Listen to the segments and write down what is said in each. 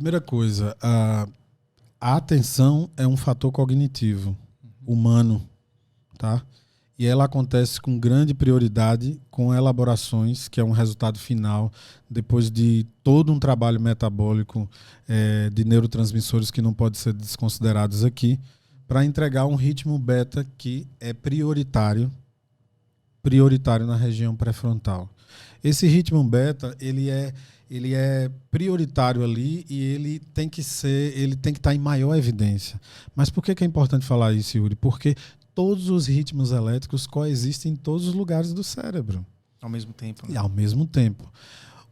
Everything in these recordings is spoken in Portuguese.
Primeira coisa, a atenção é um fator cognitivo, humano, tá? E ela acontece com grande prioridade com elaborações, que é um resultado final, depois de todo um trabalho metabólico de neurotransmissores que não pode ser desconsiderados aqui, para entregar um ritmo beta que é prioritário na região pré-frontal. Esse ritmo beta, ele é prioritário ali e ele tem que estar em maior evidência. Mas por que é importante falar isso, Yuri? Porque todos os ritmos elétricos coexistem em todos os lugares do cérebro. Ao mesmo tempo. Né? Ao mesmo tempo.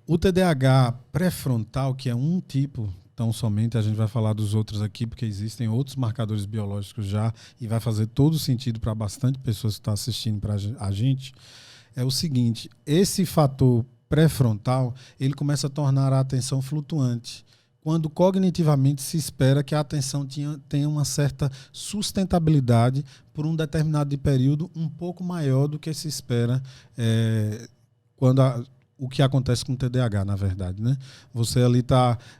O TDAH pré-frontal, que é um tipo, tão somente, a gente vai falar dos outros aqui, porque existem outros marcadores biológicos já, e vai fazer todo sentido para bastante pessoas que estão assistindo para a gente, é o seguinte: esse fator pré-frontal, ele começa a tornar a atenção flutuante, quando cognitivamente se espera que a atenção tenha uma certa sustentabilidade por um determinado período um pouco maior do que se espera o que acontece com o TDAH, na verdade, né? Você ali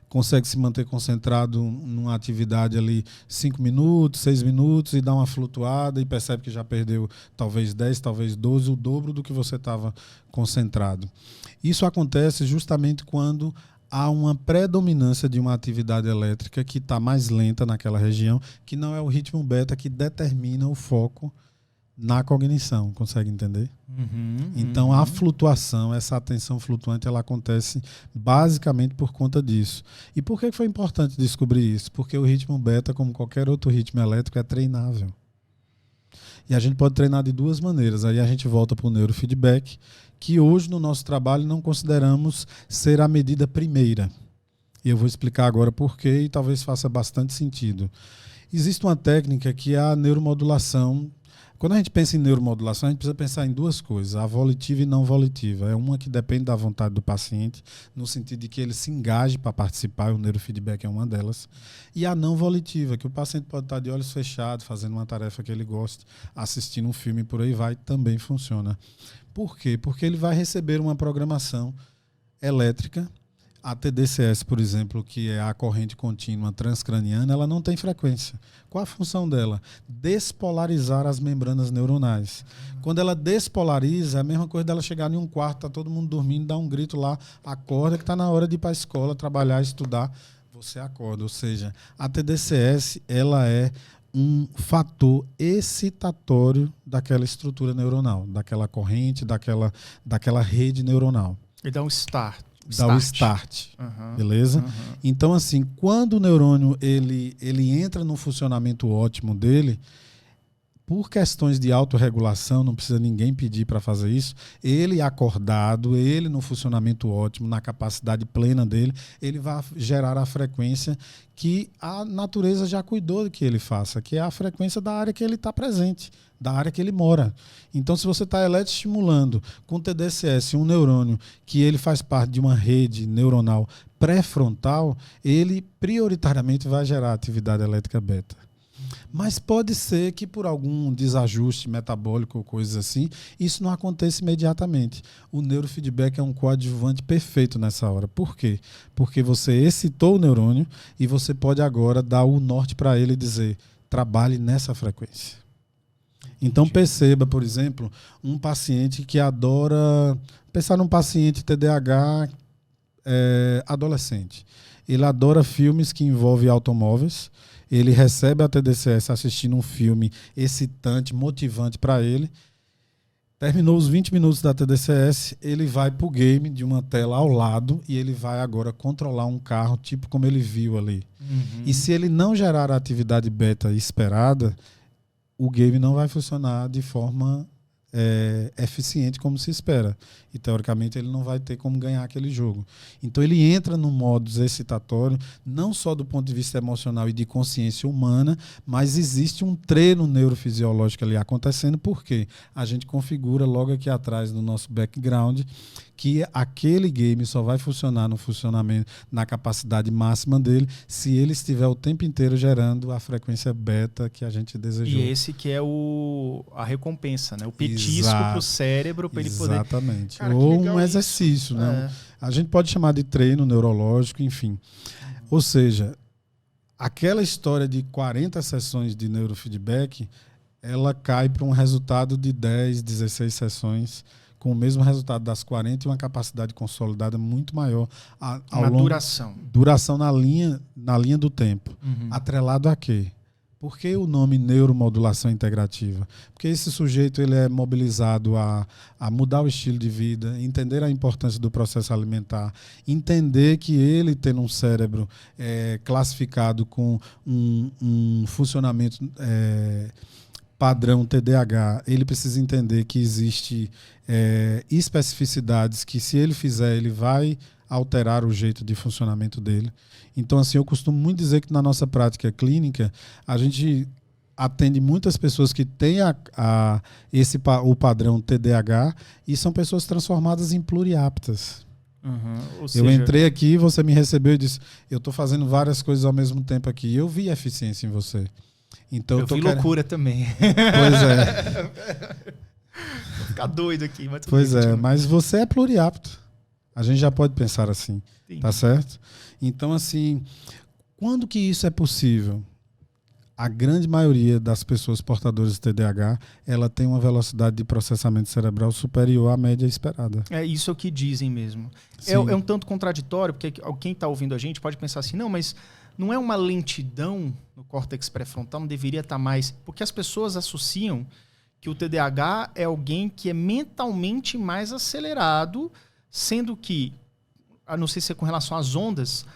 consegue se manter concentrado numa atividade ali 5 minutos, 6 minutos e dá uma flutuada e percebe que já perdeu talvez 10, talvez 12, o dobro do que você estava concentrado. Isso acontece justamente quando há uma predominância de uma atividade elétrica que está mais lenta naquela região, que não é o ritmo beta que determina o foco na cognição, consegue entender? Então a flutuação, essa atenção flutuante, ela acontece basicamente por conta disso. E por que foi importante descobrir isso? Porque o ritmo beta, como qualquer outro ritmo elétrico, é treinável. E a gente pode treinar de duas maneiras. Aí a gente volta para o neurofeedback, que hoje no nosso trabalho não consideramos ser a medida primeira. E eu vou explicar agora por quê e talvez faça bastante sentido. Existe uma técnica que é a neuromodulação. Quando a gente pensa em neuromodulação, a gente precisa pensar em duas coisas, a volitiva e não volitiva. É uma que depende da vontade do paciente, no sentido de que ele se engaje para participar, o neurofeedback é uma delas. E a não volitiva, que o paciente pode estar de olhos fechados, fazendo uma tarefa que ele gosta, assistindo um filme, por aí vai, também funciona. Por quê? Porque ele vai receber uma programação elétrica. A TDCS, por exemplo, que é a corrente contínua transcraniana, ela não tem frequência. Qual a função dela? Despolarizar as membranas neuronais. Quando ela despolariza, é a mesma coisa dela chegar em um quarto, está todo mundo dormindo, dá um grito lá, acorda que está na hora de ir para a escola, trabalhar, estudar, você acorda. Ou seja, a TDCS, ela é um fator excitatório daquela estrutura neuronal, daquela corrente, daquela rede neuronal. Ele dá um start. Dá o start, beleza? Então, assim, quando o neurônio ele entra no funcionamento ótimo dele, por questões de autorregulação, não precisa ninguém pedir para fazer isso, ele acordado, ele no funcionamento ótimo, na capacidade plena dele, ele vai gerar a frequência que a natureza já cuidou de que ele faça, que é a frequência da área que ele está presente, da área que ele mora. Então, se você está eletroestimulando com TDCS um neurônio que ele faz parte de uma rede neuronal pré-frontal, ele prioritariamente vai gerar atividade elétrica beta. Mas pode ser que por algum desajuste metabólico ou coisas assim, isso não aconteça imediatamente. O neurofeedback é um coadjuvante perfeito nessa hora. Por quê? Porque você excitou o neurônio e você pode agora dar o norte para ele e dizer, trabalhe nessa frequência. Então perceba, por exemplo, um paciente que adora... Pensar num paciente TDAH adolescente. Ele adora filmes que envolvem automóveis. Ele recebe a TDCS assistindo um filme excitante, motivante para ele. Terminou os 20 minutos da TDCS, ele vai para o game de uma tela ao lado e ele vai agora controlar um carro, tipo como ele viu ali. E se ele não gerar a atividade beta esperada, o game não vai funcionar de forma eficiente como se espera. E, teoricamente, ele não vai ter como ganhar aquele jogo. Então, ele entra no modo excitatório, não só do ponto de vista emocional e de consciência humana, mas existe um treino neurofisiológico ali acontecendo, porque a gente configura logo aqui atrás no nosso background que aquele game só vai funcionar no funcionamento, na capacidade máxima dele, se ele estiver o tempo inteiro gerando a frequência beta que a gente desejou. E esse que é a recompensa, né? O petisco para o cérebro para ele poder... Exatamente. Ou um exercício, né? A gente pode chamar de treino neurológico, enfim. Ou seja, aquela história de 40 sessões de neurofeedback, ela cai para um resultado de 10, 16 sessões, com o mesmo resultado das 40 e uma capacidade consolidada muito maior ao longo, duração na linha do tempo. Atrelado a quê? Por que o nome neuromodulação integrativa? Porque esse sujeito ele é mobilizado a mudar o estilo de vida, entender a importância do processo alimentar, entender que ele tendo um cérebro classificado com um funcionamento padrão TDAH, ele precisa entender que existe especificidades que, se ele fizer, ele vai alterar o jeito de funcionamento dele. Então, assim, eu costumo muito dizer que na nossa prática clínica, a gente atende muitas pessoas que têm o padrão TDAH e são pessoas transformadas em pluriaptas. Eu entrei aqui, você me recebeu e disse, eu estou fazendo várias coisas ao mesmo tempo aqui. Eu vi eficiência em você. Então, eu vi loucura também. Pois é. Vou ficar doido aqui. Mas pois é, mas você é pluriapto. A gente já pode pensar assim, tá certo? Então, assim, quando que isso é possível? A grande maioria das pessoas portadoras de TDAH, ela tem uma velocidade de processamento cerebral superior à média esperada. É isso que dizem mesmo. É um tanto contraditório, porque quem está ouvindo a gente pode pensar assim, não, mas não é uma lentidão no córtex pré-frontal, não deveria estar mais... Porque as pessoas associam que o TDAH é alguém que é mentalmente mais acelerado, sendo que, não sei se é com relação às ondas,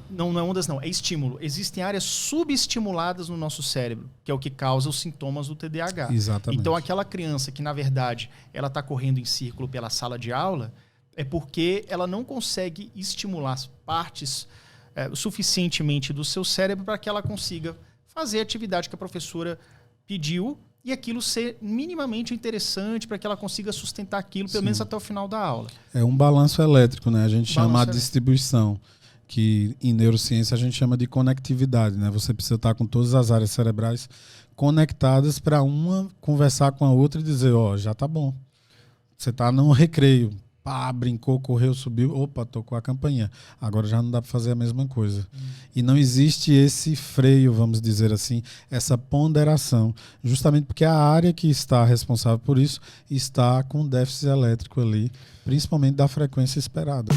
não é ondas não, é estímulo. Existem áreas subestimuladas no nosso cérebro, que é o que causa os sintomas do TDAH. Exatamente. Então aquela criança que, na verdade, ela está correndo em círculo pela sala de aula, é porque ela não consegue estimular as partes suficientemente do seu cérebro para que ela consiga fazer a atividade que a professora pediu e aquilo ser minimamente interessante para que ela consiga sustentar aquilo, pelo menos até o final da aula. É um balanço elétrico, né? A gente chama a distribuição, que em neurociência a gente chama de conectividade, né? Você precisa estar com todas as áreas cerebrais conectadas para uma conversar com a outra e dizer, já tá bom. Você tá no recreio, pá, brincou, correu, subiu, opa, tocou a campainha. Agora já não dá para fazer a mesma coisa. E não existe esse freio, vamos dizer assim, essa ponderação, justamente porque a área que está responsável por isso está com déficit elétrico ali, principalmente da frequência esperada.